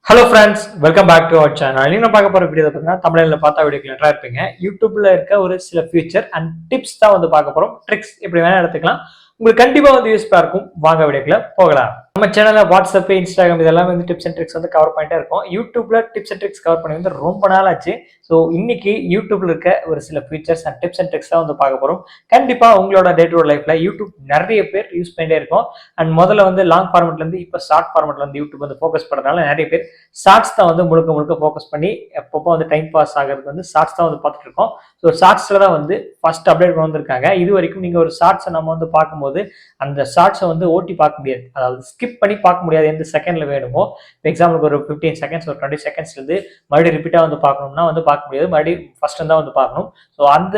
Hello friends, welcome back to our channel. இன்னைக்கு பார்க்க போற வீடியோ பார்த்தீங்கன்னா தமிழ்ல பார்த்தா வீடியோ கிளியரா இருப்பீங்க. YouTubeல இருக்க ஒரு சில ஃபீச்சர் அண்ட் டிப்ஸ் தான் வந்து பார்க்க போறோம். ட்ரிக்ஸ் இப்படி வேணா எடுத்துக்கலாம். உங்களுக்கு கண்டிப்பா வந்து யூஸ்ஃபுல்லா இருக்கும். வாங்க வீடியோக்குள்ள போகலாம். நம்ம சேனல்ல வாட்ஸ்அப், இன்ஸ்டாகிராம் இதெல்லாம் வந்து டிப்ஸ் அண்ட் ட்ரிக்ஸ் வந்து கவர் பண்ணிட்டே இருக்கோம். யூடியூப்ல டிப்ஸ் அண்ட் ட்ரிக்ஸ் கவர் பண்ணி வந்து ரொம்ப நாள் ஆச்சு. ஸோ இன்னைக்கு யூடியூப்ல இருக்க ஒரு சில features and tips and tricks தான் வந்து பார்க்க போறோம். கண்டிப்பா உங்களோட டே டு லைஃப்ல யூடியூப் நிறைய பேர் யூஸ் பண்ணிட்டே இருக்கோம். அண்ட் முதல்ல வந்து லாங் ஃபார்மெட்ல இருந்து இப்போ ஷார்ட் ஃபார்மெட்ல வந்து யூடியூப் வந்து ஃபோக்கஸ் பண்றதுனால நிறைய பேர் ஷார்ட்ஸ் தான் வந்து முழுக்க முழுக்க ஃபோக்கஸ் பண்ணி எப்பப்போ வந்து டைம் பாஸ் ஆகிறது வந்து ஷார்ட்ஸ் தான் வந்து பார்த்துட்டு இருக்கோம். ஸோ ஷார்ட்ஸ்ல தான் வந்து ஃபர்ஸ்ட் அப்டேட் கொண்டு வந்திருக்காங்க. இது வரைக்கும் நீங்க ஒரு ஷார்ட்ஸை நம்ம வந்து பார்க்கும்போது அந்த ஷார்ட்ஸை வந்து ஓட்டி பார்க்க முடியாது, அதாவது ஸ்கிப் பண்ணி பார்க்க முடியாது. எந்த செகண்ட்ல வேணுமோ, இப்போ எக்ஸாம்பிளுக்கு ஒரு 15 செகண்ட்ஸ் ஒரு 20 செகண்ட்ஸ்ல இருந்து மறுபடியும் ரிப்பீட்டா வந்து பார்க்கணும்னா வந்து பார்க்க முடியாது, மறுபடியும் ஃபர்ஸ்ட் தான் வந்து பார்க்கணும். ஸோ அந்த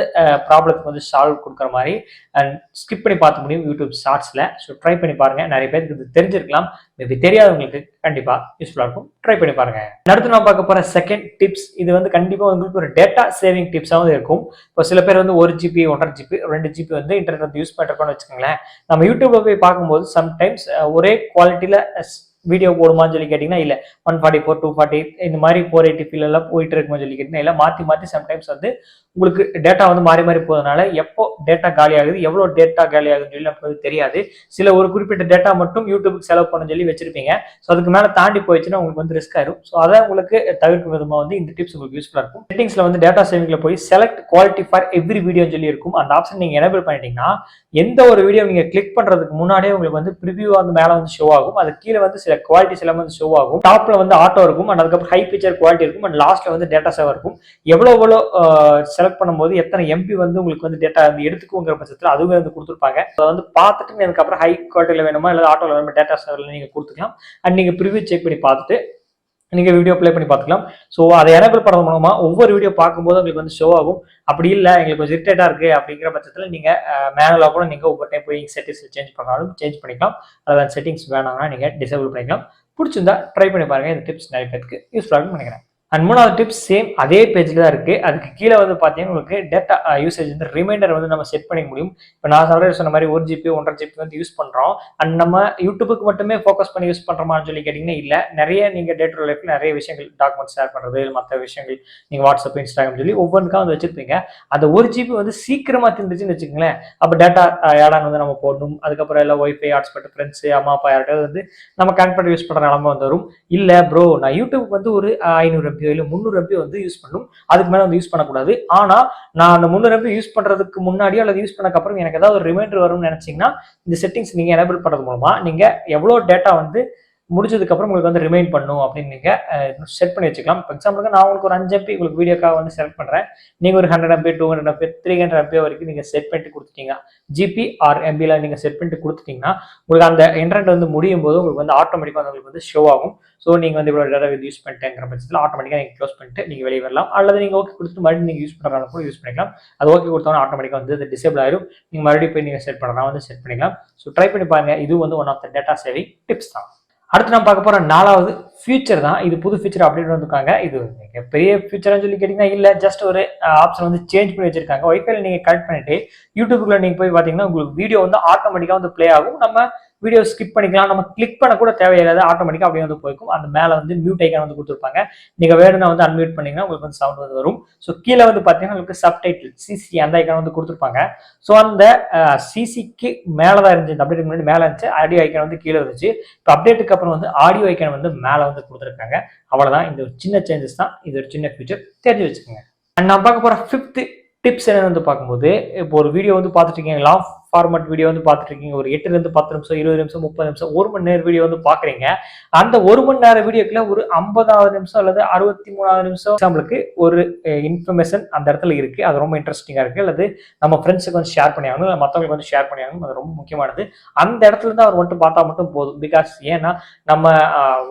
ப்ராப்ளத்துக்கு வந்து சால்வ் கொடுக்குற மாதிரி அண்ட் ஸ்கிப் பண்ணி பார்க்க முடியும் யூடியூப் ஷார்ட்ஸ்ல. ஸோ ட்ரை பண்ணி பாருங்க. நிறைய பேருக்கு இது தெரிஞ்சிருக்கலாம், மேபி தெரியாதவங்களுக்கு கண்டிப்பா யூஸ்ஃபுல்லா இருக்கும். ட்ரை பண்ணி பாருங்க. அடுத்து நான் பார்க்க போற செகண்ட் டிப்ஸ், இது வந்து கண்டிப்பா உங்களுக்கு ஒரு டேட்டா சேவிங் டிப்ஸாகவும் இருக்கும். இப்போ சில பேர் வந்து 1 GB 1.5 GB 2 GB வந்து இன்டர்நெட் வந்து யூஸ் பண்றப்போன்னு வச்சுக்கோங்களேன். நம்ம யூடியூப்ல போய் பார்க்கும்போது சம்டைம்ஸ் ஒரே குவாலிட்டியில வீடியோ போடுமான்னு சொல்லி கேட்டீங்கன்னா இல்ல, 144 240 இந்த மாதிரி 480p எல்லாம் போயிட்டு இருக்குன்னு சொல்லி கேட்டீங்கன்னா இல்ல, மாத்தி மாத்தி சம்டைம்ஸ் வந்து உங்களுக்கு டேட்டா வந்து மாறி மாறி போறதுனால எப்போ டேட்டா காலி ஆகுது, எவ்வளவு டேட்டா காலி ஆகுதுன்னு சொல்லி நமக்கு தெரியாது. சில ஒரு குறிப்பிட்ட டேட்டா மட்டும் யூடியூபுக்கு செலவு பண்ண சொல்லி வச்சிருப்பீங்க. ஸோ அதுக்கு மேல தாண்டி போயிடுச்சுன்னா உங்களுக்கு வந்து ரிஸ்க் ஆயிரும். ஸோ அதை உங்களுக்கு தவிர்க்கும் விதமா வந்து இந்த டிப்ஸ் உங்களுக்கு யூஸ்ஃபுல்லா இருக்கும். செட்டிங்ஸ்ல வந்து டேட்டா சேவிங்ல போய் select quality for every video சொல்லி இருக்கும். அந்த ஆப்ஷன் நீங்க எனேபிள் பண்ணிட்டீங்கன்னா எந்த ஒரு வீடியோ நீங்க கிளிக் பண்றதுக்கு முன்னாடியே உங்களுக்கு வந்து ப்ரிவியூ வந்து மேல வந்து ஷோ ஆகும். அது கீழே வந்து சில குவாலிட்டிஸ் எல்லாம் வந்து ஷோ ஆகும். டாப்ல வந்து ஆட்டோ இருக்கும், அண்ட் அதுக்கப்புறம் ஹை பிக்சர் குவாலிட்டி இருக்கும், அண்ட் லாஸ்ட்ல வந்து டேட்டா சேவ் இருக்கும். எவ்வளவு செலக்ட் பண்ணும்போது எத்தனை எம்பி வந்து உங்களுக்கு வந்து டேட்டா வந்து எடுத்துக்குங்கிற பட்சத்தில் அதுவே வந்து கொடுத்துருப்பாங்க. அதை வந்து பார்த்துட்டு அதுக்கப்புறம் ஹை குவாலிட்டியில வேணுமா இல்லை ஆட்டோல வேணுமா டேட்டா சேவர்ல நீங்க கொடுத்துக்கலாம். அண்ட் நீங்க ப்ரிவியூ செக் பண்ணி பார்த்துட்டு நீங்க வீடியோ பிளே பண்ணி பார்த்துக்கலாம். ஸோ அதை எனேபிள் பண்ணது மூலமா ஒவ்வொரு வீடியோ பார்க்கும்போது உங்களுக்கு வந்து ஷோ ஆகும். அப்படி இல்லை எங்களுக்கு கொஞ்சம் இரிட்டேட்டா இருக்கு அப்படிங்கிற பட்சத்தில் நீங்க மேனுவலா கூட நீங்க ஒவ்வொரு டைம் போய் செட்டிங்ஸ் சேஞ்ச் பண்ணாலும் சேஞ்ச் பண்ணிக்கலாம். அதாவது செட்டிங்ஸ் வேணாம்னா நீங்க டிசேபிள் பண்ணிக்கலாம். பிடிச்சிருந்தா ட்ரை பண்ணி பாருங்க. இந்த டிப்ஸ் நிறைய பேருக்கு யூஸ்ஃபுல்லா இருக்கும்னு நினைக்கிறேன். அண்ட் மூணாவது டிப்ஸ் சேம் அதே பேஜ்ல தான் இருக்கு. அதுக்கு கீழே வந்து பாத்தீங்கன்னா உங்களுக்கு டேட்டா யூசேஜ் வந்து ரிமைண்டர் வந்து நம்ம செட் பண்ணிக்க முடியும். இப்போ நான் சொன்ன மாதிரி 1 GB 1.5 GB வந்து யூஸ் பண்றோம். அண்ட் நம்ம யூடியூபுக்கு மட்டுமே ஃபோக்கஸ் பண்ணி யூஸ் பண்றோமான்னு சொல்லி கேட்டீங்கன்னா இல்ல, நிறைய நீங்க டே டு லைஃப்ல நிறைய விஷயங்கள் டாக்குமெண்ட் ஷேர் பண்றது, மற்ற விஷயங்கள் நீங்க வாட்ஸ்அப் இன்ஸ்டாகிராம் சொல்லி ஒவ்வொன்றுக்காக வந்து வச்சிருப்பீங்க. அந்த 1 GB வந்து சீக்கிரமா தீர்ந்துச்சுன்னு வச்சுக்கோங்களேன். அப்போ டேட்டா ஏடான் வந்து நம்ம போடணும். அதுக்கப்புறம் எல்லாம் ஒய்ஃபை ஹாட்ஸ்பாட் ஃப்ரெண்ட்ஸ் அம்மா அப்பா யார்கிட்ட வந்து நம்ம கனெக்ட் பண்ணி யூஸ் பண்ற நிலமை வந்து வரும். இல்ல ப்ரோ, நான் யூடியூப் வந்து ஒரு 500 MB இல்ல 300 MB வந்து யூஸ் பண்ணும், அதுக்கு மேல வந்து யூஸ் பண்ணக்கூடாது. ஆனா நான் அந்த 300 MB யூஸ் பண்றதுக்கு முன்னாடியோ அல்லது யூஸ் பண்ணக்கு அப்புறம் எனக்கு ஏதாவது ஒரு ரிமைண்டர் வரும்னு நினைச்சீங்கன்னா இந்த செட்டிங்ஸ் நீங்க எனேபிள் பண்றது மூலமா நீங்க எவ்வளவு டேட்டா வந்து முடிச்சதுக்கு அப்புறம் உங்களுக்கு வந்து ரிமைண்ட் பண்ணும் அப்படின்னு நீங்க செட் பண்ணி வச்சுக்கலாம். ஃபார் எக்ஸாம்பிளுக்கு நான் உங்களுக்கு ஒரு 5 MB உங்களுக்கு வீடியோக்காக வந்து செலக்ட் பண்றேன். நீங்க ஒரு 100 MB 200 MB 300 MB வரைக்கும் நீங்க செட் பண்ணிட்டு கொடுத்துட்டீங்க. ஜிபி ஆர் எம்பில நீங்க செட் பண்ணிட்டு கொடுத்துட்டீங்கன்னா உங்களுக்கு அந்த இன்டர்நெட் வந்து முடியும் போது உங்களுக்கு வந்து ஆட்டோமேட்டிக்கா உங்களுக்கு வந்து ஷோ ஆகும். ஸோ நீங்க வந்து இவ்வளவு டேட்டா யூஸ் பண்ணிட்டேங்கிற பட்சத்தில் ஆட்டோமேட்டிக்கா நீங்க க்ளோஸ் பண்ணிட்டு நீங்க வெளியே வரலாம். அல்லது நீங்க ஓகே கொடுத்துட்டு மறுபடியும் நீங்க யூஸ் பண்றதுனால கூட யூஸ் பண்ணிக்கலாம். அது ஓகே கொடுத்தோன்னா ஆட்டோமேட்டிக்கா வந்து டிசேபிள் ஆயிரும். நீங்க மறுபடியும் போய் நீங்க செட் பண்ணலாம் வந்து செட் பண்ணிக்கலாம். ஸோ ட்ரை பண்ணி பாருங்க. இது வந்து one of the data saving tips தான். அடுத்து நான் பார்க்க போற 4வது ஃபியூச்சர் தான். இது புது ஃபியூச்சர் அப்டேட் வந்துருக்காங்க. இது பெரிய ஃபியூச்சர்னு சொல்லி கேட்டீங்கன்னா இல்ல, ஜஸ்ட் ஒரு ஆப்ஷன் வந்து சேஞ்ச் பண்ணி வச்சிருக்காங்க. ஒய்ஃபைல நீங்க கனெக்ட் பண்ணிட்டு யூடியூப்ல நீங்க போய் பாத்தீங்கன்னா உங்களுக்கு வீடியோ வந்து ஆட்டோமேட்டிக்கா வந்து பிளே ஆகும். நம்ம வீடியோ ஸ்கிப் பண்ணிக்கலாம், நம்ம கிளிக் பண்ண கூட தேவையில்லாத ஆட்டோமேட்டிக்கா அப்படியே வந்து போய்க்கும். அந்த மேல வந்து மியூட் ஐக்கான் வந்து கொடுத்துருப்பாங்க. நீங்க வேணும்னா வந்து அன்மியூட் பண்ணீங்கன்னா உங்களுக்கு வந்து சவுண்ட் வந்து வரும். ஸோ கீழே வந்து பாத்தீங்கன்னா உங்களுக்கு சப்டைட்டில் சிசி அந்த ஐக்கான் வந்து கொடுத்துருப்பாங்க. ஸோ அந்த சிசிக்கு மேலதான் இருந்துச்சு, இந்த அப்டேட்டுக்கு முன்னாடி மேல இருந்துச்சு, ஆடியோ ஐக்கான் வந்து கீழே இருந்துச்சு. இப்போ அப்டேட்டுக்கு அப்புறம் வந்து ஆடியோ ஐக்கான் வந்து மேல வந்து கொடுத்துருக்காங்க. அவ்வளவுதான், இந்த ஒரு சின்ன சேஞ்சஸ் தான். இது ஒரு சின்ன ஃபியூச்சர், தெரிஞ்சு வச்சுக்கோங்க. அண்ட் நான் பார்க்க போற 5th டிப்ஸ் என்னன்னு வந்து பார்க்கும்போது, இப்போ ஒரு வீடியோ வந்து பார்த்துட்டு இருக்கீங்க, லாங் ஃபார்மட் வீடியோ வந்து பார்த்துட்டு இருக்கீங்க, ஒரு 8 to 10 நிமிஷம் 20 நிமிஷம் 30 நிமிஷம் 1 மணி நேரம் வீடியோ வந்து பாக்குறீங்க. அந்த 1 மணி நேரம் வீடியோக்குள்ள ஒரு 50வது நிமிஷம் அல்லது 63வது நிமிஷம் எக்ஸாம்பிளுக்கு ஒரு இன்ஃபர்மேஷன் அந்த இடத்துல இருக்கு, அது ரொம்ப இன்ட்ரெஸ்டிங்கா இருக்கு, அல்லது நம்ம ஃப்ரெண்ட்ஸுக்கு வந்து ஷேர் பண்ணி ஆகணும், மற்றவங்களுக்கு வந்து ஷேர் பண்ணி ஆகணும், அது ரொம்ப முக்கியமானது. அந்த இடத்துல இருந்து அவர் மட்டும் பார்த்தா மட்டும் போதும். பிகாஸ் ஏன்னா நம்ம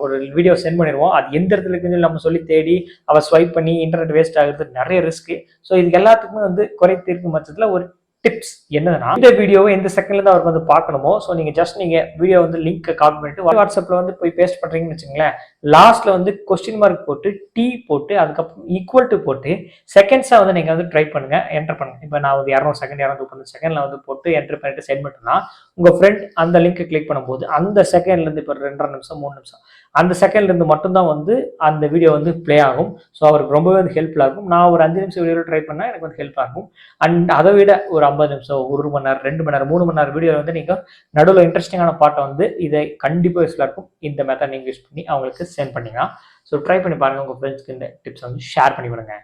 ஒரு வீடியோ சென்ட் பண்ணிடுவோம், அது எந்த இடத்துல இருக்குன்னு நம்ம சொல்லி தேடி அவர் ஸ்வைப் பண்ணி இன்டர்நெட் வேஸ்ட் ஆகுறது நிறைய ரிஸ்க். ஸோ இதுக்கு எல்லாத்துக்குமே வந்து குறை தீர்க்கும் பட்சத்தில் ஒரு டிப்ஸ் என்னன்னா, இந்த வீடியோவை எந்த செகண்ட்ல இருந்து அவருக்கு வந்து பார்க்கணுமோ, ஸோ நீங்க ஜஸ்ட் நீங்க வீடியோ வந்து லிங்க் காப்பி பண்ணிட்டு வாட்ஸ்அப்ல வந்து போய் பேஸ்ட் பண்றீங்கன்னு வச்சுங்களேன். லாஸ்ட்ல வந்து கொஸ்டின் மார்க் போட்டு டி போட்டு அதுக்கப்புறம் ஈக்குவல் டு போட்டு செகண்ட்ஸா வந்து நீங்க வந்து ட்ரை பண்ணுங்க, என்டர் பண்ணுங்க. இப்போ நான் வந்து 200 செகண்ட் 250 செகண்ட்ல வந்து போட்டு என்டர் பண்ணிட்டு சென்ட் பண்ணா உங்க ஃப்ரெண்ட் அந்த லிங்க் கிளிக் பண்ணும்போது அந்த செகண்ட்ல இருந்து இப்போ 2.5 நிமிஷம் 3 நிமிஷம் அந்த செகண்ட்ல இருந்து மட்டும்தான் வந்து அந்த வீடியோ வந்து பிளே ஆகும். ஸோ அவருக்கு ரொம்பவே வந்து ஹெல்ப்ஃபுல்லாக இருக்கும். நான் ஒரு 5 நிமிஷம் வீடியோ ட்ரை பண்ணா எனக்கு வந்து ஹெல்ப்பாக இருக்கும். அண்ட் அதை விட ஒரு 50 நிமிஷம் 1 மணி நேரம் 2 மணி நேரம் 3 மணி நேரம் வீடியோ வந்து நீங்க நடுவில் இன்ட்ரெஸ்டிங்கான பாட்டை வந்து இதை கண்டிப்பாக யூஸ்ஃபுல்லாக இருக்கும். இந்த மெத்தட் நீங்க யூஸ் பண்ணி அவங்களுக்கு சென்ட் பண்ணீங்கன்னா ஸோ ட்ரை பண்ணி பாருங்க. உங்க ஃப்ரெண்ட்ஸ்க்கு இந்த டிப்ஸ் வந்து ஷேர் பண்ணி விடுங்க.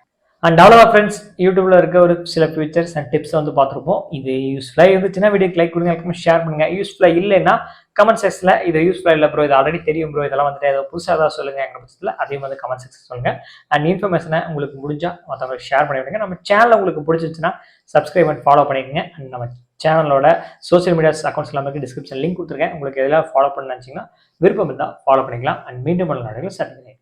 அண்ட் அவ்வளோவா ஃப்ரெண்ட்ஸ், யூடியூப்ல இருக்க ஒரு சில ஃபீச்சர்ஸ் அண்ட் டிப்ஸ் வந்து பார்த்துருப்போம். இது யூஸ்ஃபுல்லாக இருந்துச்சுன்னா வீடியோக்கு லைக் கொடுங்க, ஷேர் பண்ணுங்க. யூஸ்ஃபுல்லாக இல்லைன்னா கமெண்ட் செக்ஷன்ல இது யூஸ்ஃபுல்லாக இல்லை ப்ரோ, இது ஆல்ரெடி தெரியும் ப்ரோ, இதெல்லாம் வந்துட்டு ஏதோ புதுசாக ஏதாவது சொல்லுங்க எங்கள் பட்சத்தில் அதையும் வந்து கமெண்ட் செக்ஷன் சொல்லுங்க. அண்ட் இன்ஃபர்மேஷனை உங்களுக்கு முடிஞ்சா மற்றவங்களுக்கு ஷேர் பண்ணி விடுங்க. நம்ம சேனல் உங்களுக்கு பிடிச்சிருச்சுன்னா சப்ஸ்கிரைப் பண்ணி ஃபாலோ பண்ணிக்கோங்க. அண்ட் நம்ம சேனலோட சோசியல் மீடியாஸ் அக்கௌண்ட்ஸ் எல்லாமே டிஸ்கிரிப்ஷன் லிங்க் கொடுத்துருக்கேன். உங்களுக்கு எதெல்லாம் ஃபாலோ பண்ண நினச்சிங்கன்னா விருப்பம் இருந்தால் ஃபாலோ பண்ணிக்கலாம். அண்ட் மீண்டும் நாடுகள் சந்திக்கிறேன்.